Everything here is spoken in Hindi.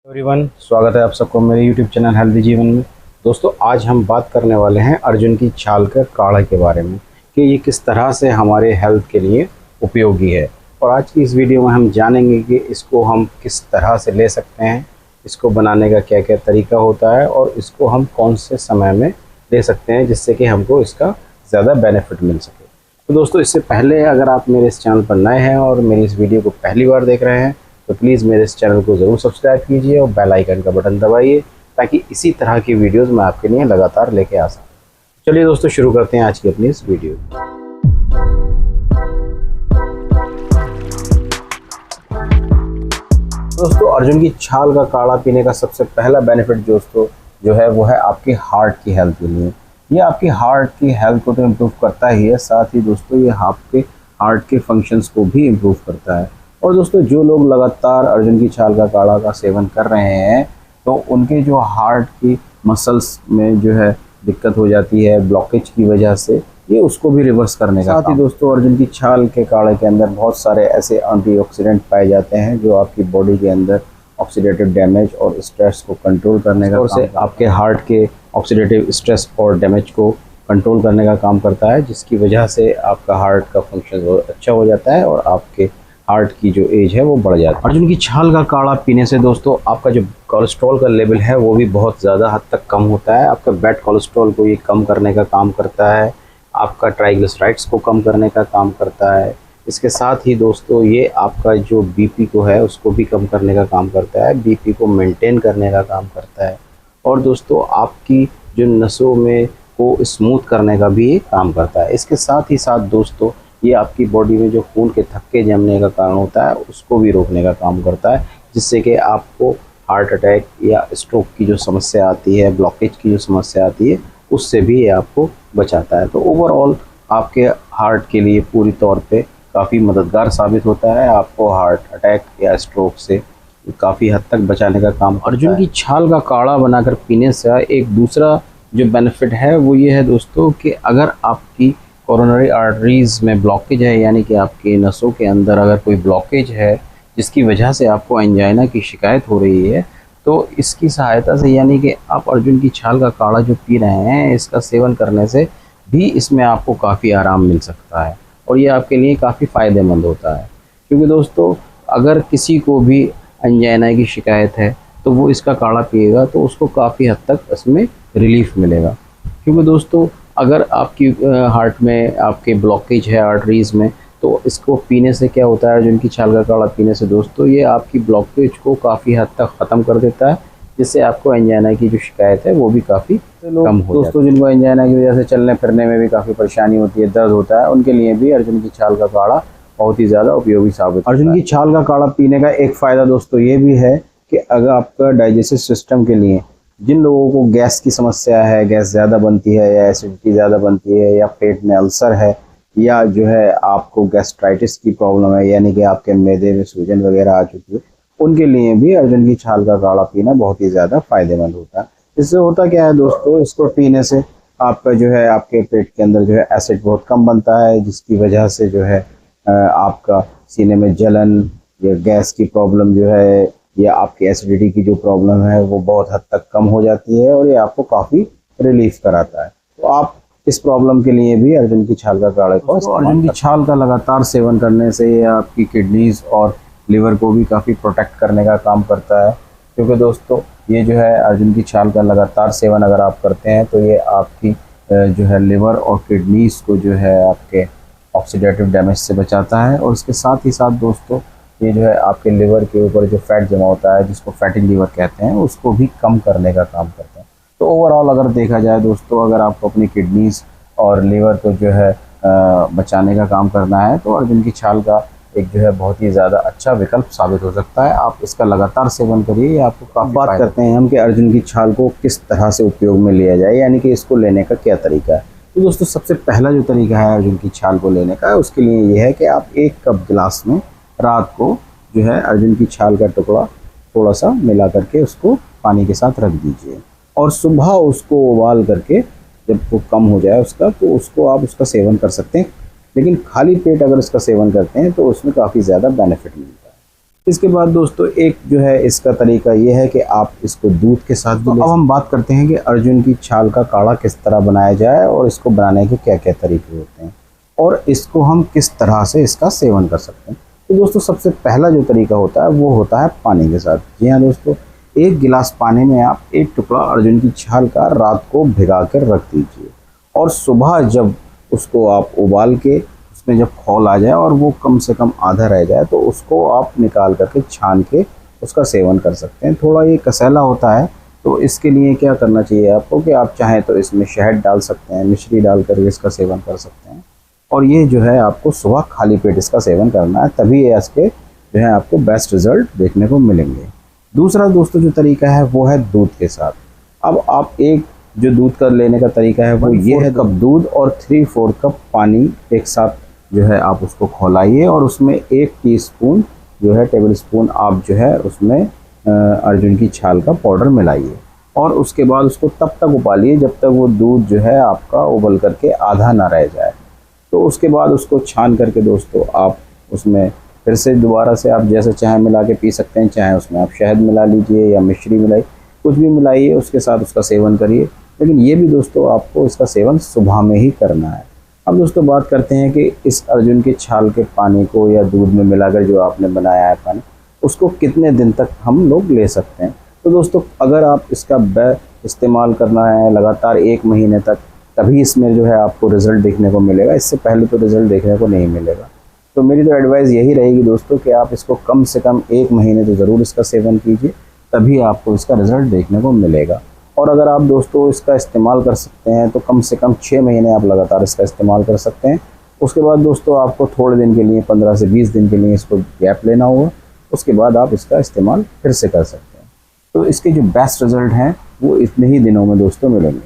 एवरीवन, स्वागत है आप सबको मेरे यूट्यूब चैनल हेल्दी जीवन में। दोस्तों, आज हम बात करने वाले हैं अर्जुन की छाल के काढ़े के बारे में कि ये किस तरह से हमारे हेल्थ के लिए उपयोगी है। और आज की इस वीडियो में हम जानेंगे कि इसको हम किस तरह से ले सकते हैं, इसको बनाने का क्या क्या तरीका होता है और इसको हम कौन से समय में ले सकते हैं जिससे कि हमको इसका ज़्यादा बेनिफिट मिल सके। तो दोस्तों, इससे पहले अगर आप मेरे इस चैनल पर नए हैं और मेरी इस वीडियो को पहली बार देख रहे हैं तो प्लीज़ मेरे इस चैनल को ज़रूर सब्सक्राइब कीजिए और बेल आइकन का बटन दबाइए ताकि इसी तरह की वीडियोस मैं आपके लिए लगातार लेके आ सकूं। चलिए दोस्तों, शुरू करते हैं आज की अपनी इस वीडियो। दोस्तों, अर्जुन की छाल का काढ़ा पीने का सबसे पहला बेनिफिट दोस्तों जो है वो है आपके हार्ट की हेल्थ के लिए। ये आपकी हार्ट की हेल्थ को तो इम्प्रूव करता ही है, साथ ही दोस्तों ये आपके हार्ट के फंक्शंस को भी इम्प्रूव करता है। और दोस्तों, जो लोग लगातार अर्जुन की छाल का काढ़ा का सेवन कर रहे हैं तो उनके जो हार्ट की मसल्स में जो है दिक्कत हो जाती है ब्लॉकेज की वजह से, ये उसको भी रिवर्स करने का साथ ही दोस्तों अर्जुन की छाल के काढ़े के अंदर बहुत सारे ऐसे एंटीऑक्सीडेंट पाए जाते हैं जो आपकी बॉडी के अंदर ऑक्सीडेटिव डैमेज और स्ट्रेस को कंट्रोल करने का काम करता है। आपके हार्ट के ऑक्सीडेटिव स्ट्रेस और डैमेज को कंट्रोल करने का काम करता है, जिसकी वजह से आपका हार्ट का फंक्शन बहुत अच्छा हो जाता है और आपके हार्ट की जो एज है वो बढ़ जाती है। अर्जुन की छाल का काढ़ा पीने से दोस्तों आपका जो कोलेस्ट्रॉल का लेवल है वो भी बहुत ज़्यादा हद तक कम होता है। आपका बैड कोलेस्ट्रॉल को ये कम करने का काम करता है, आपका ट्राइग्लिसराइड्स को कम करने का काम करता है। इसके साथ ही दोस्तों ये आपका जो बीपी को है उसको भी कम करने का काम करता है, बीपी को मेंटेन करने का काम करता है। और दोस्तों आपकी जो नसों में को स्मूथ करने का भी ये काम करता है। इसके साथ ही साथ दोस्तों ये आपकी बॉडी में जो खून के थक्के जमने का कारण होता है उसको भी रोकने का काम करता है, जिससे कि आपको हार्ट अटैक या स्ट्रोक की जो समस्या आती है, ब्लॉकेज की जो समस्या आती है, उससे भी ये आपको बचाता है। तो ओवरऑल आपके हार्ट के लिए पूरी तौर पे काफ़ी मददगार साबित होता है, आपको हार्ट अटैक या स्ट्रोक से काफ़ी हद तक बचाने का काम। अर्जुन की छाल का काढ़ा बनाकर पीने से एक दूसरा जो बेनिफिट है वो ये है दोस्तों कि अगर आपकी कोरोनरी आर्टरीज में ब्लॉकेज है, यानी कि आपकी नसों के अंदर अगर कोई ब्लॉकेज है जिसकी वजह से आपको एंजाइना की शिकायत हो रही है, तो इसकी सहायता से यानी कि आप अर्जुन की छाल का काढ़ा जो पी रहे हैं इसका सेवन करने से भी इसमें आपको काफ़ी आराम मिल सकता है और ये आपके लिए काफ़ी फ़ायदेमंद होता है। क्योंकि दोस्तों अगर किसी को भी एंजाइना की शिकायत है तो वो इसका काढ़ा पिएगा तो उसको काफ़ी हद तक इसमें रिलीफ मिलेगा। क्योंकि दोस्तों अगर आपकी हार्ट में आपके ब्लॉकेज है आर्टरीज में, तो इसको पीने से क्या होता है, अर्जुन की छाल का काढ़ा पीने से दोस्तों ये आपकी ब्लॉकेज को काफ़ी हद तक ख़त्म कर देता है, जिससे आपको एंजाइना की जो शिकायत है वो भी काफ़ी कम हो जाती है। दोस्तों जिनको एंजाइना की वजह से चलने फिरने में भी काफ़ी परेशानी होती है, दर्द होता है, उनके लिए भी अर्जुन की छाल का काढ़ा बहुत ही ज़्यादा उपयोगी साबित होता है। अर्जुन की छाल का काढ़ा पीने का एक फ़ायदा दोस्तों ये भी है कि अगर आपका डाइजेस्टिव सिस्टम के लिए, जिन लोगों को गैस की समस्या है, गैस ज़्यादा बनती है या एसिडिटी ज़्यादा बनती है या पेट में अल्सर है या जो है आपको गैस्ट्राइटिस की प्रॉब्लम है, यानी कि आपके मैदे में सूजन वगैरह आ चुकी है, उनके लिए भी अर्जुन की छाल का काढ़ा पीना बहुत ही ज़्यादा फ़ायदेमंद होता है। इससे होता क्या है दोस्तों, इसको पीने से आपका जो है आपके पेट के अंदर जो है एसिड बहुत कम बनता है, जिसकी वजह से जो है आपका सीने में जलन या गैस की प्रॉब्लम जो है या आपकी एसिडिटी की जो प्रॉब्लम है वो बहुत हद तक कम हो जाती है और ये आपको काफ़ी रिलीफ कराता है। तो आप इस प्रॉब्लम के लिए भी अर्जुन की छाल का काढ़े को अर्जुन की छाल का लगातार सेवन करने से ये आपकी किडनीज और लिवर को भी काफ़ी प्रोटेक्ट करने का काम करता है। क्योंकि दोस्तों ये जो है अर्जुन की छाल का लगातार सेवन अगर आप करते हैं तो ये आपकी जो है लिवर और किडनीज को जो है आपके ऑक्सीडेटिव डैमेज से बचाता है। और इसके साथ ही साथ दोस्तों ये जो है आपके लिवर के ऊपर जो फैट जमा होता है, जिसको फैटी लीवर कहते हैं, उसको भी कम करने का काम करता है। तो ओवरऑल अगर देखा जाए दोस्तों, अगर आपको अपनी किडनीज और लिवर को जो है बचाने का काम करना है तो अर्जुन की छाल का एक जो है बहुत ही ज़्यादा अच्छा विकल्प साबित हो सकता है। आप इसका लगातार सेवन करिए, आपको काफ़ी बात करते हैं हम कि अर्जुन की छाल को किस तरह से उपयोग में लिया जाए, यानी कि इसको लेने का क्या तरीका है। तो दोस्तों सबसे पहला जो तरीका है अर्जुन की छाल को लेने का, उसके लिए ये है कि आप 1 कप गिलास में रात को जो है अर्जुन की छाल का टुकड़ा थोड़ा सा मिला करके उसको पानी के साथ रख दीजिए और सुबह उसको उबाल करके जब वो कम हो जाए उसका, तो उसको आप उसका सेवन कर सकते हैं। लेकिन खाली पेट अगर इसका सेवन करते हैं तो उसमें काफ़ी ज़्यादा बेनिफिट मिलता है। इसके बाद दोस्तों एक जो है इसका तरीका ये है कि आप इसको दूध के साथ भी अब हम बात करते हैं कि अर्जुन की छाल का काढ़ा किस तरह बनाया जाए और इसको बनाने के क्या क्या तरीके होते हैं और इसको हम किस तरह से इसका सेवन कर सकते हैं। तो दोस्तों सबसे पहला जो तरीका होता है वो होता है पानी के साथ। जी हाँ दोस्तों, 1 गिलास पानी में आप 1 टुकड़ा अर्जुन की छाल का रात को भिगा कर रख दीजिए और सुबह जब उसको आप उबाल के उसमें जब खौल आ जाए और वो कम से कम आधा रह जाए तो उसको आप निकाल करके छान के उसका सेवन कर सकते हैं। थोड़ा ये कसैला होता है तो इसके लिए क्या करना चाहिए आपको कि आप चाहें तो इसमें शहद डाल सकते हैं, मिश्री डाल कर इसका सेवन कर सकते हैं और ये जो है आपको सुबह खाली पेट इसका सेवन करना है, तभी ये इसके जो है आपको बेस्ट रिजल्ट देखने को मिलेंगे। दूसरा दोस्तों जो तरीका है वो है दूध के साथ। अब आप एक जो दूध का लेने का तरीका है वो ये है, कप दूध और 3/4 कप पानी एक साथ जो है आप उसको खौलाइए और उसमें 1 टीस्पून जो है टेबल स्पून आप जो है उसमें अर्जुन की छाल का पाउडर मिलाइए और उसके बाद उसको तब तक उबालिए जब तक वो दूध जो है आपका उबल करके आधा ना रह जाए। तो उसके बाद उसको छान करके दोस्तों आप उसमें फिर से दोबारा से आप जैसे चाहे मिला के पी सकते हैं, चाहे उसमें आप शहद मिला लीजिए या मिश्री मिलाई, कुछ भी मिलाइए, उसके साथ उसका सेवन करिए। लेकिन ये भी दोस्तों आपको इसका सेवन सुबह में ही करना है। अब दोस्तों बात करते हैं कि इस अर्जुन के छाल के पानी को या दूध में मिलाकर जो आपने बनाया है पानी, उसको कितने दिन तक हम लोग ले सकते हैं। तो दोस्तों अगर आप इसका इस्तेमाल करना है लगातार 1 महीने तक, तभी इसमें जो है आपको रिज़ल्ट देखने को मिलेगा, इससे पहले तो रिज़ल्ट देखने को नहीं मिलेगा। तो मेरी तो एडवाइस यही रहेगी दोस्तों कि आप इसको कम से कम 1 महीने तो ज़रूर इसका सेवन कीजिए, तभी आपको इसका रिज़ल्ट देखने को मिलेगा। और अगर आप दोस्तों इसका इस्तेमाल कर सकते हैं तो कम से कम 6 महीने आप लगातार इसका इस्तेमाल कर सकते हैं। उसके बाद दोस्तों आपको थोड़े दिन के लिए 15 से 20 दिन के लिए इसको गैप लेना होगा, उसके बाद आप इसका इस्तेमाल फिर से कर सकते हैं। तो इसके जो बेस्ट रिज़ल्ट हैं वो इतने ही दिनों में दोस्तों मिलेंगे।